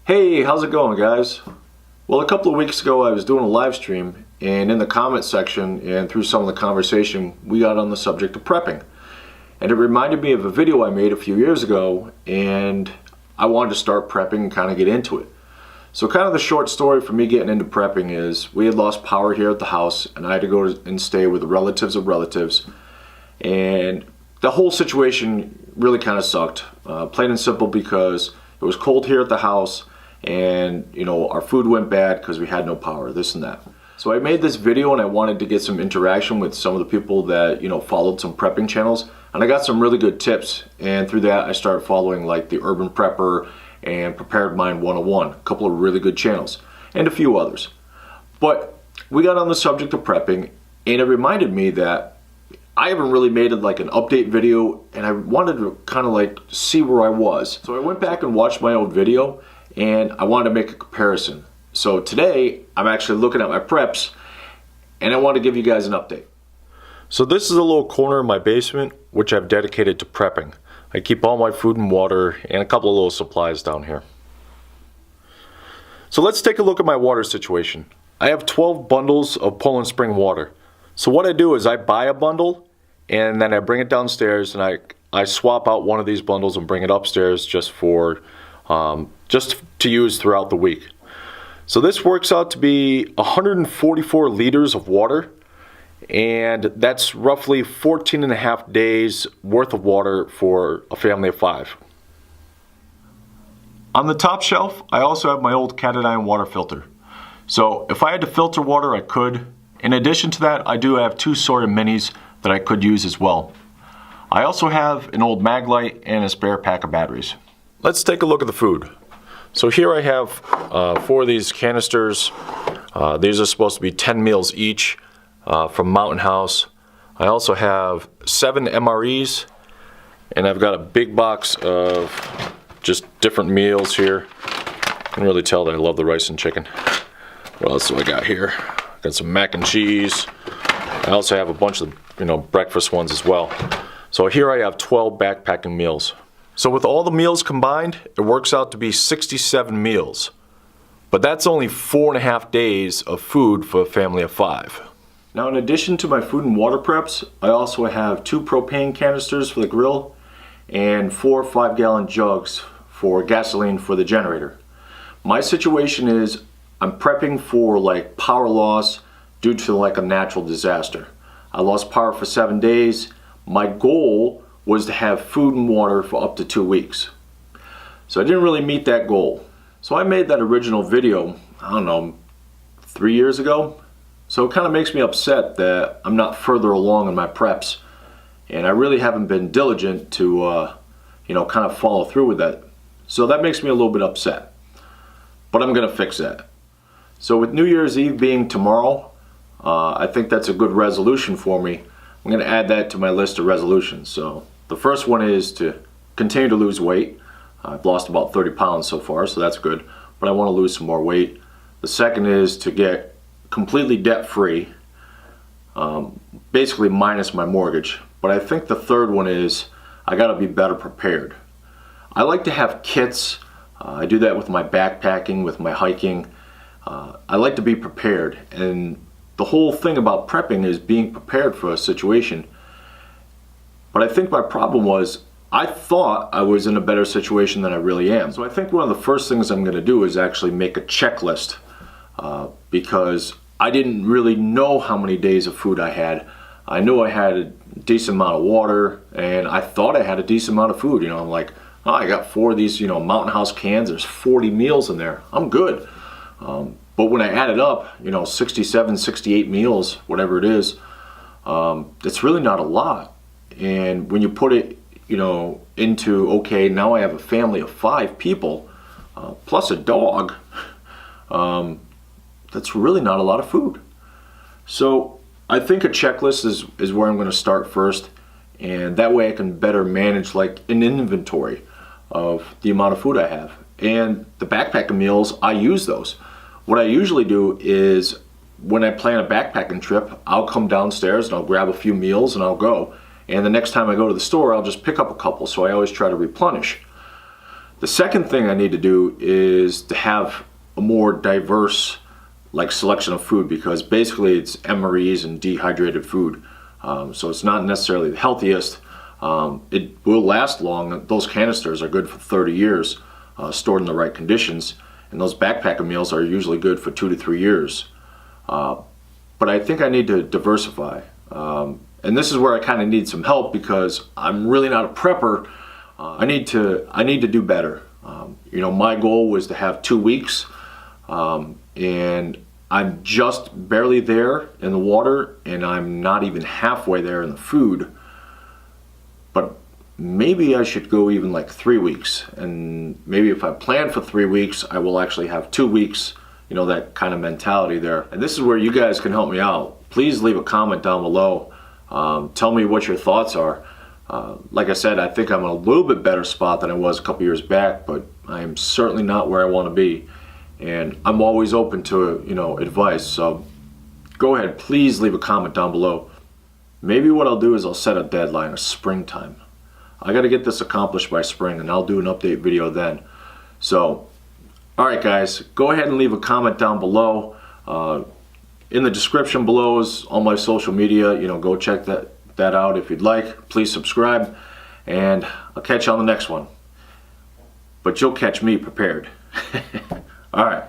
Hey, how's it going, guys? Well, a couple of weeks ago I was doing a live stream, and in the comment section and through some of the conversation we got on the subject of prepping. And it reminded me of a video I made a few years ago, and I wanted to start prepping and kind of get into it. So kind of the short story for me getting into prepping is we had lost power here at the house, and I had to go and stay with the relatives of relatives, and the whole situation really kind of sucked, plain and simple, because it was cold here at the house, and our food went bad because we had no power, this and that. So I made this video and I wanted to get some interaction with some of the people that followed some prepping channels, and I got some really good tips, and through that I started following like the Urban Prepper and Prepared Mind 101, a couple of really good channels, and a few others. But we got on the subject of prepping, and it reminded me that I haven't really made it like an update video, and I wanted to kind of like see where I was. So I went back and watched my old video, and I wanted to make a comparison. So today I'm actually looking at my preps, and I want to give you guys an update. So this is a little corner of my basement which I've dedicated to prepping. I keep all my food and water and a couple of little supplies down here. So let's take a look at my water situation. I have 12 bundles of Poland Spring water. So what I do is I buy a bundle, and then I bring it downstairs, and I swap out one of these bundles and bring it upstairs just to use throughout the week. So this works out to be 144 liters of water, and that's roughly 14 and a half days worth of water for a family of 5. On the top shelf, I also have my old cat iron water filter. So if I had to filter water, I could. In addition to that, I do have 2 Sawyer minis that I could use as well. I also have an old mag light and a spare pack of batteries. Let's take a look at the food. So here I have 4 of these canisters. These are supposed to be 10 meals each from Mountain House. I also have 7 MREs, and I've got a big box of just different meals here. You can really tell that I love the rice and chicken. What else do I got here? Got some mac and cheese. I also have a bunch of breakfast ones as well. So here I have 12 backpacking meals. So with all the meals combined, it works out to be 67 meals. But that's only 4.5 days of food for a family of 5. Now, in addition to my food and water preps, I also have 2 propane canisters for the grill and 4 5-gallon jugs for gasoline for the generator. My situation is I'm prepping for like power loss due to like a natural disaster. I lost power for 7 days. My goal was to have food and water for up to 2 weeks. So I didn't really meet that goal. So I made that original video, I don't know, 3 years ago. So it kind of makes me upset that I'm not further along in my preps, and I really haven't been diligent to kind of follow through with that. So that makes me a little bit upset. But I'm gonna fix that. So with New Year's Eve being tomorrow, I think that's a good resolution for me. I'm gonna add that to my list of resolutions. So the first one is to continue to lose weight. I've lost about 30 pounds so far, so that's good, but I want to lose some more weight. The second is to get completely debt-free, basically minus my mortgage. But I think the third one is I got to be better prepared. I like to have kits. I do that with my backpacking, with my hiking. I like to be prepared, and the whole thing about prepping is being prepared for a situation. But I think my problem was I thought I was in a better situation than I really am. So I think one of the first things I'm going to do is actually make a checklist, because I didn't really know how many days of food I had. I knew I had a decent amount of water, and I thought I had a decent amount of food. I'm like, oh, I got 4 of these Mountain House cans. There's 40 meals in there. I'm good. But when I added up, 67, 68 meals, whatever it is, it's really not a lot. And when you put it, into, okay, now I have a family of 5 people, plus a dog, that's really not a lot of food. So I think a checklist is where I'm going to start first, and that way I can better manage like an inventory of the amount of food I have. And the backpacking meals, I use those. What I usually do is when I plan a backpacking trip, I'll come downstairs and I'll grab a few meals and I'll go. And the next time I go to the store, I'll just pick up a couple, so I always try to replenish. The second thing I need to do is to have a more diverse selection of food, because basically it's MREs and dehydrated food. So it's not necessarily the healthiest. It will last long. Those canisters are good for 30 years, stored in the right conditions, and those backpacker meals are usually good for 2 to 3 years. But I think I need to diversify. And this is where I kind of need some help, because I'm really not a prepper. I need to do better. My goal was to have 2 weeks, and I'm just barely there in the water, and I'm not even halfway there in the food. But maybe I should go even 3 weeks, and maybe if I plan for 3 weeks, I will actually have 2 weeks, that kind of mentality there. And this is where you guys can help me out. Please leave a comment down below. Tell me what your thoughts are. Like I said, I think I'm in a little bit better spot than I was a couple years back, but I am certainly not where I want to be. And I'm always open to, advice. So go ahead, please leave a comment down below. Maybe what I'll do is I'll set a deadline of springtime. I got to get this accomplished by spring, and I'll do an update video then. So, all right, guys, go ahead and leave a comment down below. In the description below is all my social media. Go check that out if you'd like. Please subscribe, and I'll catch you on the next one. But you'll catch me prepared. All right.